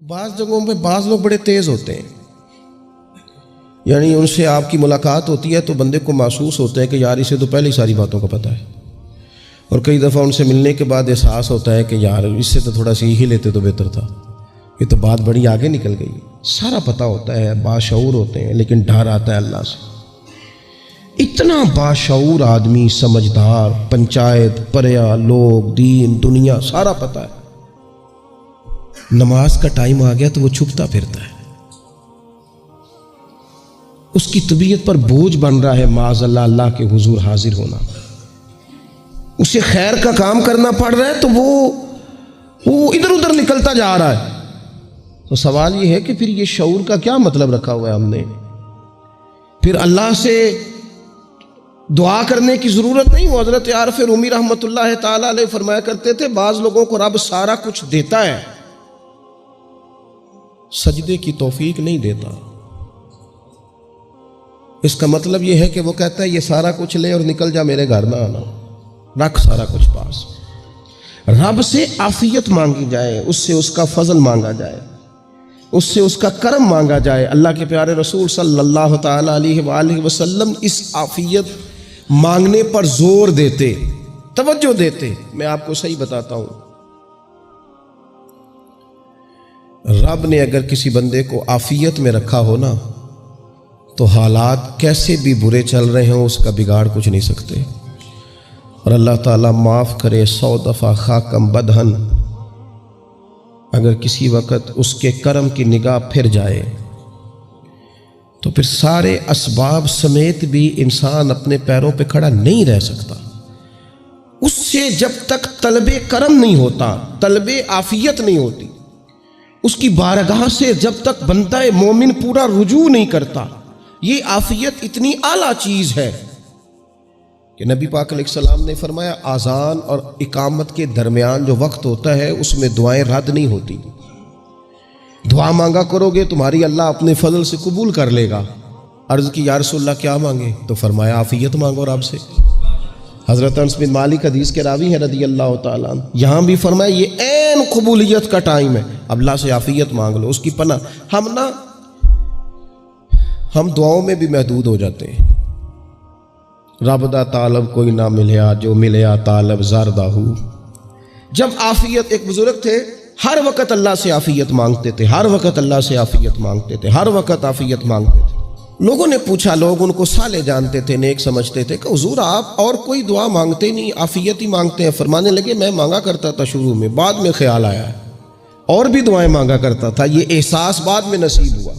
بعض جگہوں پہ بعض لوگ بڑے تیز ہوتے ہیں، یعنی ان سے آپ کی ملاقات ہوتی ہے تو بندے کو محسوس ہوتا ہے کہ یار اسے تو پہلے ہی ساری باتوں کا پتہ ہے، اور کئی دفعہ ان سے ملنے کے بعد احساس ہوتا ہے کہ یار اس سے تو تھوڑا سا ہی لیتے تو بہتر تھا، یہ تو بات بڑی آگے نکل گئی۔ سارا پتہ ہوتا ہے، باشعور ہوتے ہیں، لیکن ڈر آتا ہے اللہ سے۔ اتنا باشعور آدمی، سمجھدار، پنچایت، پریا، لوگ، دین، دنیا سارا پتہ ہے، نماز کا ٹائم آ گیا تو وہ چھپتا پھرتا ہے، اس کی طبیعت پر بوجھ بن رہا ہے معاذ اللہ اللہ کے حضور حاضر ہونا، اسے خیر کا کام کرنا پڑ رہا ہے تو وہ ادھر ادھر نکلتا جا رہا ہے۔ تو سوال یہ ہے کہ پھر یہ شعور کا کیا مطلب رکھا ہوا ہے ہم نے؟ پھر اللہ سے دعا کرنے کی ضرورت نہیں۔ وہ حضرت عارف رومی رحمۃ اللہ تعالی علیہ فرمایا کرتے تھے بعض لوگوں کو رب سارا کچھ دیتا ہے، سجدے کی توفیق نہیں دیتا۔ اس کا مطلب یہ ہے کہ وہ کہتا ہے یہ سارا کچھ لے اور نکل جا، میرے گھر نہ آنا، رکھ سارا کچھ پاس۔ رب سے عافیت مانگی جائے، اس سے اس کا فضل مانگا جائے، اس سے اس کا کرم مانگا جائے۔ اللہ کے پیارے رسول صلی اللہ تعالی علیہ وآلہ وسلم اس عافیت مانگنے پر زور دیتے، توجہ دیتے۔ میں آپ کو صحیح بتاتا ہوں، رب نے اگر کسی بندے کو عافیت میں رکھا ہو نا تو حالات کیسے بھی برے چل رہے ہوں اس کا بگاڑ کچھ نہیں سکتے۔ اور اللہ تعالیٰ معاف کرے 100 دفعہ خاکم بدہن، اگر کسی وقت اس کے کرم کی نگاہ پھر جائے تو پھر سارے اسباب سمیت بھی انسان اپنے پیروں پہ کھڑا نہیں رہ سکتا۔ اس سے جب تک طلب کرم نہیں ہوتا، طلب عافیت نہیں ہوتی، اس کی بارگاہ سے جب تک بندہ مومن پورا رجوع نہیں کرتا، یہ عافیت اتنی اعلیٰ چیز ہے کہ نبی پاک علیہ السلام نے فرمایا اذان اور اقامت کے درمیان جو وقت ہوتا ہے اس میں دعائیں رد نہیں ہوتی۔ دعا مانگا کرو گے تمہاری اللہ اپنے فضل سے قبول کر لے گا۔ عرض کی یا رسول اللہ کیا مانگے؟ تو فرمایا عافیت مانگو رب سے۔ حضرت انس بن مالک حدیث کے راوی ہیں رضی اللہ تعالیٰ عنہ، یہاں بھی فرمایا یہ عین قبولیت کا ٹائم ہے، اب اللہ سے عافیت مانگ لو، اس کی پناہ۔ ہم دعاؤں میں بھی محدود ہو جاتے ہیں۔ رب دا طالب کوئی نہ ملیا، جو ملیا طالب زردہ ہو۔ جب عافیت، ایک بزرگ تھے ہر وقت اللہ سے عافیت مانگتے تھے، ہر وقت اللہ سے عافیت مانگتے تھے، ہر وقت عافیت مانگتے تھے۔ لوگوں نے پوچھا، لوگ ان کو صالح جانتے تھے، نیک سمجھتے تھے کہ حضور آپ اور کوئی دعا مانگتے نہیں، عافیت ہی مانگتے ہیں۔ فرمانے لگے میں مانگا کرتا تھا شروع میں، بعد میں خیال آیا ہے اور بھی دعائیں مانگا کرتا تھا، یہ احساس بعد میں نصیب ہوا۔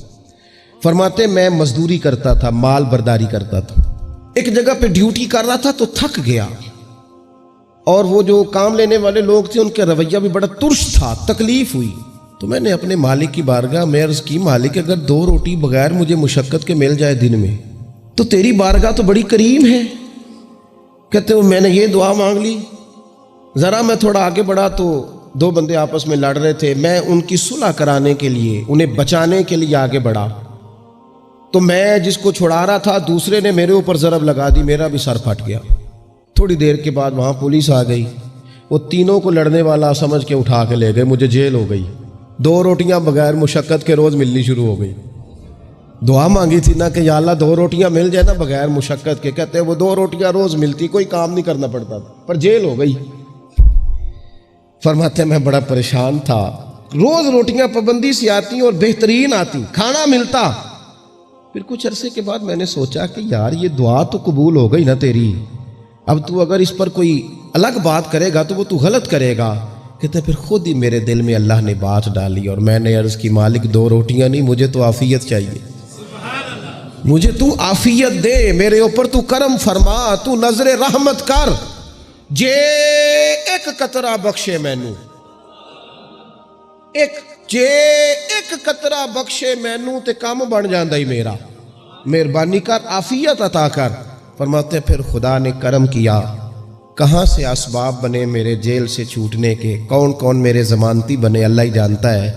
فرماتے میں مزدوری کرتا تھا، مال برداری کرتا تھا، ایک جگہ پہ ڈیوٹی کر رہا تھا تو تھک گیا، اور وہ جو کام لینے والے لوگ تھے ان کا رویہ بھی بڑا ترش تھا، تکلیف ہوئی۔ تو میں نے اپنے مالک کی بارگاہ میں عرض کی مالک اگر 2 روٹی بغیر مجھے مشقت کے مل جائے دن میں تو تیری بارگاہ تو بڑی کریم ہے۔ کہتے ہو میں نے یہ دعا مانگ لی، ذرا میں تھوڑا آگے بڑھا تو 2 بندے آپس میں لڑ رہے تھے، میں ان کی صلح کرانے کے لیے، انہیں بچانے کے لیے آگے بڑھا، تو میں جس کو چھڑا رہا تھا دوسرے نے میرے اوپر ضرب لگا دی، میرا بھی سر پھٹ گیا۔ تھوڑی دیر کے بعد وہاں پولیس آ گئی، وہ تینوں کو لڑنے والا سمجھ کے اٹھا کے لے گئے، مجھے جیل ہو گئی۔ 2 روٹیاں بغیر مشقت کے روز ملنی شروع ہو گئی۔ دعا مانگی تھی نا کہ یا اللہ 2 روٹیاں مل جائے نا بغیر مشقت کے، کہتے وہ 2 روٹیاں روز ملتی، کوئی کام نہیں کرنا پڑتا تھا، پر جیل ہو گئی۔ فرماتے میں بڑا پریشان تھا، روز روٹیاں پابندی سے آتی اور بہترین آتی، کھانا ملتا۔ پھر کچھ عرصے کے بعد میں نے سوچا کہ یار یہ دعا تو قبول ہو گئی نا تیری، اب تو اگر اس پر کوئی الگ بات کرے گا تو وہ تو غلط کرے گا۔ کہتے پھر خود ہی میرے دل میں اللہ نے بات ڈالی اور میں نے عرض کی مالک 2 روٹیاں نہیں، مجھے تو عافیت چاہیے، مجھے تو عافیت دے، میرے اوپر تو کرم فرما، تو نظر رحمت کر، جے ایک قطرہ بخشے مینوں، جے ایک قطرہ بخشے مینوں تے کام بن جاندا ہی میرا، مہربانی کر عافیت عطا کر۔ فرماتے پھر خدا نے کرم کیا، کہاں سے اسباب بنے میرے جیل سے چھوٹنے کے، کون کون میرے ضمانتی بنے اللہ ہی جانتا ہے۔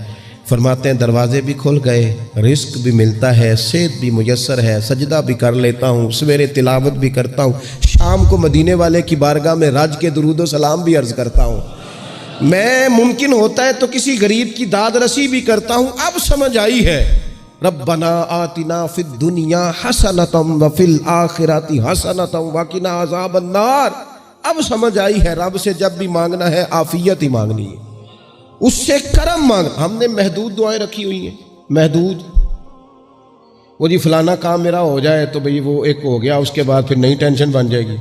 فرماتے ہیں دروازے بھی کھل گئے، رزق بھی ملتا ہے، صحت بھی میسر ہے، سجدہ بھی کر لیتا ہوں، سویرے تلاوت بھی کرتا ہوں، شام کو مدینے والے کی بارگاہ میں رج کے درود و سلام بھی عرض کرتا ہوں۔ میں ممکن ہوتا ہے تو کسی غریب کی داد رسی بھی کرتا ہوں. اب سمجھ آئی ہے. ربنا آتنا فی الدنیا حسنۃ وفی الآخرۃ حسنۃ وقنا عذاب النار. اب سمجھ آئی ہے رب سے جب بھی مانگنا ہے عافیت ہی مانگنی ہے, اس سے کرم مانگ. ہم نے محدود دعائیں رکھی ہوئی ہیں, محدود. وہ جی فلانا کام میرا ہو جائے تو بھئی وہ ایک ہو گیا, اس کے بعد پھر نئی ٹینشن بن جائے گی.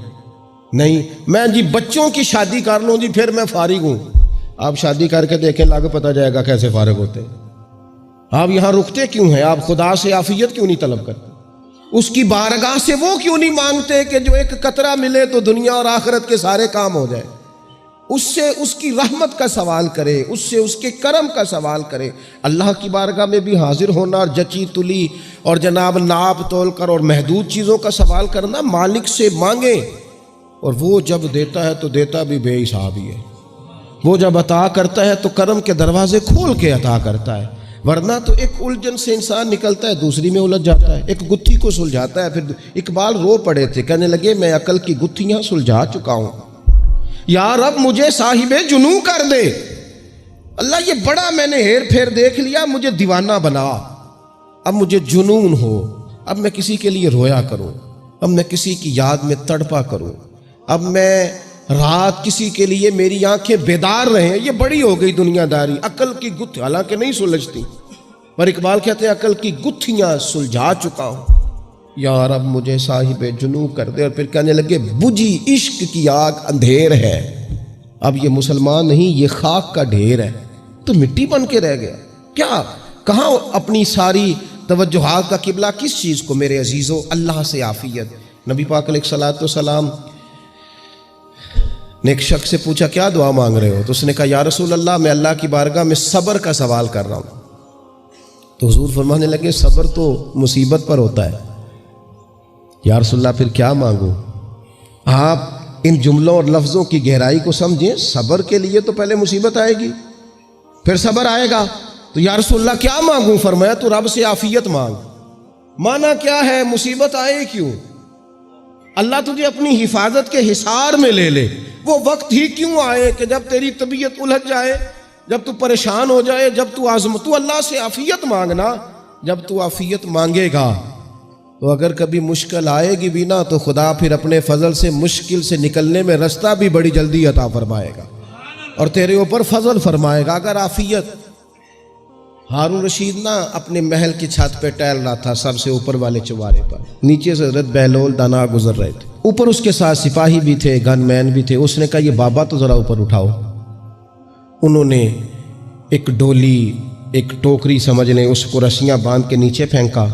نہیں, میں جی بچوں کی شادی کر لوں جی پھر میں فارغ ہوں. آپ شادی کر کے دیکھیں, لاگو پتہ جائے گا کیسے فارغ ہوتے ہیں. آپ یہاں رکتے کیوں ہیں؟ آپ خدا سے عافیت کیوں نہیں طلب کرتے؟ اس کی بارگاہ سے وہ کیوں نہیں مانگتے کہ جو ایک قطرہ ملے تو دنیا اور آخرت کے سارے کام ہو جائے؟ اس سے اس کی رحمت کا سوال کرے, اس سے اس کے کرم کا سوال کرے. اللہ کی بارگاہ میں بھی حاضر ہونا اور جچی تلی اور جناب ناپ تول کر اور محدود چیزوں کا سوال کرنا, مالک سے مانگیں. اور وہ جب دیتا ہے تو دیتا بھی بے حساب ہی ہے. وہ جب عطا کرتا ہے تو کرم کے دروازے کھول کے عطا کرتا ہے, ورنہ تو ایک الجھن سے انسان نکلتا ہے دوسری میں الجھ جاتا ہے. ایک گتھی کو سلجھاتا ہے. پھر اقبال رو پڑے تھے, کہنے لگے میں عقل کی گتھیاں سلجھا چکا ہوں, یا رب مجھے صاحب جنوں کر دے. اللہ یہ بڑا میں نے ہیر پھیر دیکھ لیا, مجھے دیوانہ بنا. اب مجھے جنون ہو, اب میں کسی کے لیے رویا کروں, اب میں کسی کی یاد میں تڑپا کروں, اب میں رات کسی کے لیے میری آنکھیں بیدار رہیں. یہ بڑی ہو گئی دنیا داری. عقل کی گتھی حالانکہ نہیں سلجھتی, پر اقبال کہتے ہیں عقل کی گتھیاں سلجھا چکا ہوں, یا رب مجھے صاحب جنوں کر دے. اور پھر کہنے لگے بجھی عشق کی آگ اندھیر ہے, اب یہ مسلمان نہیں یہ خاک کا ڈھیر ہے. تو مٹی بن کے رہ گیا کیا؟ کہاں اپنی ساری توجہات کا قبلہ کس چیز کو میرے عزیزو؟ اللہ سے عافیت. نبی پاک علیہ الصلوۃ والسلام نے ایک شخص سے پوچھا کیا دعا مانگ رہے ہو؟ تو اس نے کہا یا رسول اللہ میں اللہ کی بارگاہ میں صبر کا سوال کر رہا ہوں. تو حضور فرمانے لگے صبر تو مصیبت پر ہوتا ہے. یا رسول اللہ پھر کیا مانگوں؟ آپ ان جملوں اور لفظوں کی گہرائی کو سمجھیں. صبر کے لیے تو پہلے مصیبت آئے گی, پھر صبر آئے گا. تو یا رسول اللہ کیا مانگوں؟ فرمایا تو رب سے عافیت مانگ. مانا کیا ہے؟ مصیبت آئے کیوں؟ اللہ تجھے اپنی حفاظت کے حصار میں لے لے. وہ وقت ہی کیوں آئے کہ جب تیری طبیعت الجھ جائے, جب تو پریشان ہو جائے, جب تو اللہ سے عافیت مانگنا. جب تو عافیت مانگے گا تو اگر کبھی مشکل آئے گی بھی نا تو خدا پھر اپنے فضل سے مشکل سے نکلنے میں رستہ بھی بڑی جلدی عطا فرمائے گا اور تیرے اوپر فضل فرمائے گا. اگر عافیت, ہارون رشید نا اپنے محل کی چھت پہ ٹہل رہا تھا سب سے اوپر والے چوارے پر, نیچے سے حضرت بہلول دانا گزر رہے تھے, اوپر اس کے ساتھ سپاہی بھی تھے, گن مین بھی تھے. اس نے کہا یہ بابا تو ذرا اوپر اٹھاؤ. انہوں نے ایک ڈولی, ایک ٹوکری سمجھ لیں, اس کو رسیاں باندھ کے نیچے پھینکا.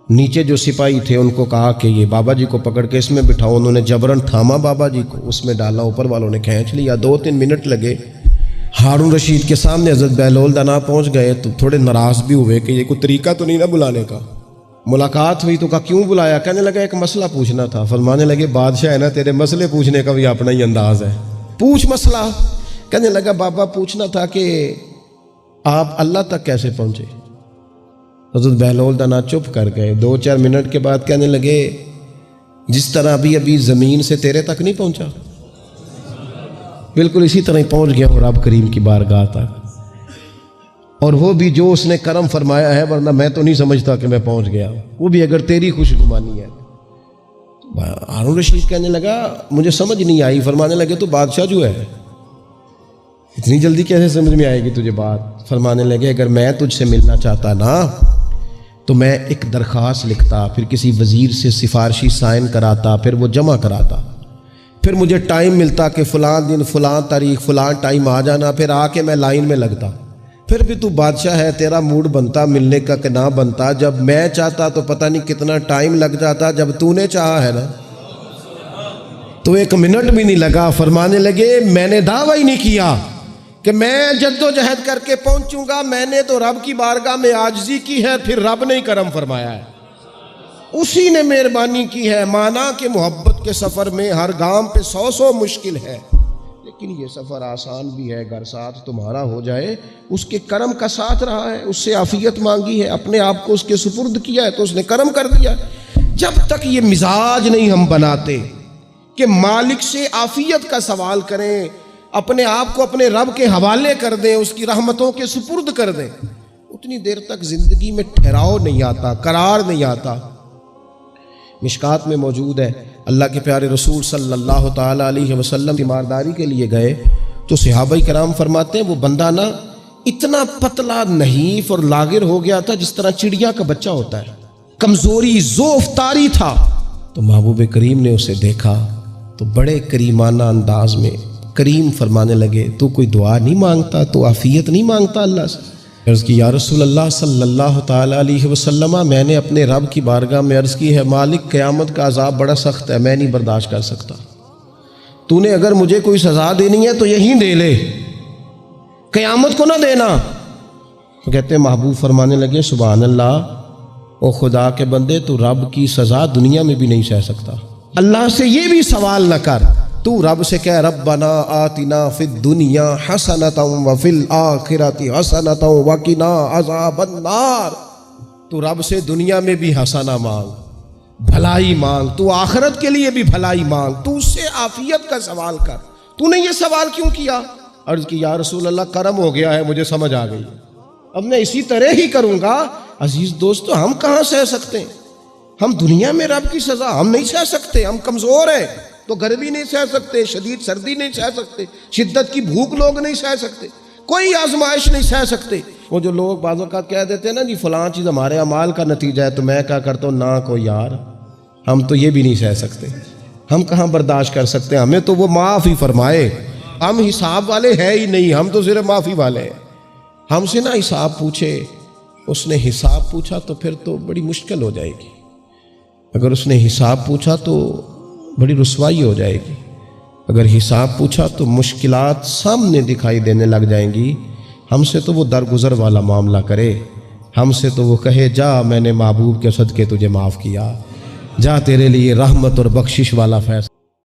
نیچے جو سپاہی تھے ان کو کہا کہ یہ بابا جی کو پکڑ کے اس میں بٹھاؤ. انہوں نے جبرن تھاما بابا جی کو, اس میں ڈالا, اوپر والوں نے کھینچ لیا. 2-3 منٹ لگے. ہارون رشید کے سامنے حضرت بہلول دانا پہنچ گئے تو تھوڑے ناراض بھی ہوئے کہ یہ کوئی طریقہ تو نہیں نا بلانے کا. ملاقات ہوئی تو کہا کیوں بلایا؟ کہنے لگا ایک مسئلہ پوچھنا تھا. فرمانے لگے بادشاہ ہے نا, تیرے مسئلے پوچھنے کا بھی اپنا ہی انداز ہے, پوچھ مسئلہ. کہنے لگا بابا پوچھنا تھا کہ آپ اللہ تک کیسے پہنچے؟ حضرت بہلول دانا چپ کر گئے. 2-4 منٹ کے بعد کہنے لگے جس طرح ابھی زمین سے تیرے تک نہیں پہنچا, بالکل اسی طرح ہی پہنچ گیا ہوں رب کریم کی بارگاہ تک. اور وہ بھی جو اس نے کرم فرمایا ہے, ورنہ میں تو نہیں سمجھتا کہ میں پہنچ گیا, وہ بھی اگر تیری خوش گمانی ہے. ہارون رشید کہنے لگا مجھے سمجھ نہیں آئی. فرمانے لگے تو بادشاہ جو ہے اتنی جلدی کیسے سمجھ میں آئے گی تجھے بات؟ فرمانے لگے اگر میں تجھ سے ملنا چاہتا نا تو میں ایک درخواست لکھتا, پھر کسی وزیر سے سفارشی سائن کراتا, پھر وہ جمع کراتا, پھر مجھے ٹائم ملتا کہ فلاں دن فلاں تاریخ فلاں ٹائم آ جانا, پھر آ کے میں لائن میں لگتا. پھر بھی تو بادشاہ ہے, تیرا موڈ بنتا ملنے کا کہ نہ بنتا. جب میں چاہتا تو پتہ نہیں کتنا ٹائم لگ جاتا, جب تو نے چاہا ہے نا تو 1 منٹ بھی نہیں لگا. فرمانے لگے میں نے دعویٰ ہی نہیں کیا کہ میں جد و جہد کر کے پہنچوں گا, میں نے تو رب کی بارگاہ میں عاجزی کی ہے, پھر رب نے ہی کرم فرمایا ہے, اسی نے مہربانی کی ہے. مانا کہ محبت کے سفر میں ہر گام پہ 100 مشکل ہے, لیکن یہ سفر آسان بھی ہے. گر ساتھ تمہارا ہو جائے, اس کے کرم کا ساتھ رہا ہے, اس سے عافیت مانگی ہے, اپنے آپ کو اس کے سپرد کیا ہے تو اس نے کرم کر دیا. جب تک یہ مزاج نہیں ہم بناتے کہ مالک سے عافیت کا سوال کریں, اپنے آپ کو اپنے رب کے حوالے کر دیں، اس کی رحمتوں کے سپرد کر دیں، اتنی دیر تک زندگی میں ٹھہراؤ نہیں آتا، قرار نہیں آتا۔ مشکات میں موجود ہے، اللہ کے پیارے رسول صلی اللہ تعالیٰ علیہ وسلم تیمارداری کے لیے گئے تو صحابہ کرام فرماتے ہیں وہ بندہ نا اتنا پتلا نحیف اور لاغر ہو گیا تھا جس طرح چڑیا کا بچہ ہوتا ہے، کمزوری ضعف طاری تھا۔ تو محبوب کریم نے اسے دیکھا تو بڑے کریمانہ انداز میں کریم فرمانے لگے، تو کوئی دعا نہیں مانگتا، تو عافیت نہیں مانگتا اللہ سے؟ عرض کی یا رسول اللہ صلی اللہ تعالیٰ علیہ وسلم، میں نے اپنے رب کی بارگاہ میں عرض کی ہے مالک قیامت کا عذاب بڑا سخت ہے، میں نہیں برداشت کر سکتا، تو نے اگر مجھے کوئی سزا دینی ہے تو یہیں دے لے، قیامت کو نہ دینا۔ تو کہتے ہیں محبوب فرمانے لگے سبحان اللہ، او خدا کے بندے تو رب کی سزا دنیا میں بھی نہیں سہ سکتا، اللہ سے یہ بھی سوال نہ کر، تو رب سے کہہ ربنا آتنا فی الدنیا حسنۃ وفی الآخرۃ حسنۃ وقنا عذاب النار، تو رب سے دنیا میں بھی حسنہ مانگ، بھلائی مانگ، تو آخرت کے لیے بھی بھلائی مانگ، تو اس سے عافیت کا سوال کر، تو نے یہ سوال کیوں کیا؟ عرض کی یا رسول اللہ کرم ہو گیا ہے، مجھے سمجھ آ گئی، اب میں اسی طرح ہی کروں گا۔ عزیز دوستو، ہم کہاں سہ سکتے ہیں؟ ہم دنیا میں رب کی سزا ہم نہیں سہ سکتے، ہم کمزور ہیں، تو گرمی نہیں سہ سکتے، شدید سردی نہیں سہ سکتے، شدت کی بھوک لوگ نہیں سہ سکتے، کوئی آزمائش نہیں سہ سکتے۔ وہ جو لوگ بعض اوقات کہہ دیتے ہیں نا جی فلاں چیز ہمارے اعمال کا نتیجہ ہے، تو میں کیا کرتا ہوں نا کو یار، ہم تو یہ بھی نہیں سہ سکتے، ہم کہاں برداشت کر سکتے ہیں، ہمیں تو وہ معاف ہی فرمائے، ہم حساب والے ہے ہی نہیں، ہم تو صرف معافی والے ہیں۔ ہم سے نہ حساب پوچھے، اس نے حساب پوچھا تو پھر تو بڑی مشکل ہو جائے گی، اگر اس نے حساب پوچھا تو بڑی رسوائی ہو جائے گی، اگر حساب پوچھا تو مشکلات سامنے دکھائی دینے لگ جائیں گی۔ ہم سے تو وہ درگزر والا معاملہ کرے، ہم سے تو وہ کہے جا میں نے محبوب کے صدقے تجھے معاف کیا، جا تیرے لیے رحمت اور بخشش والا فیصلہ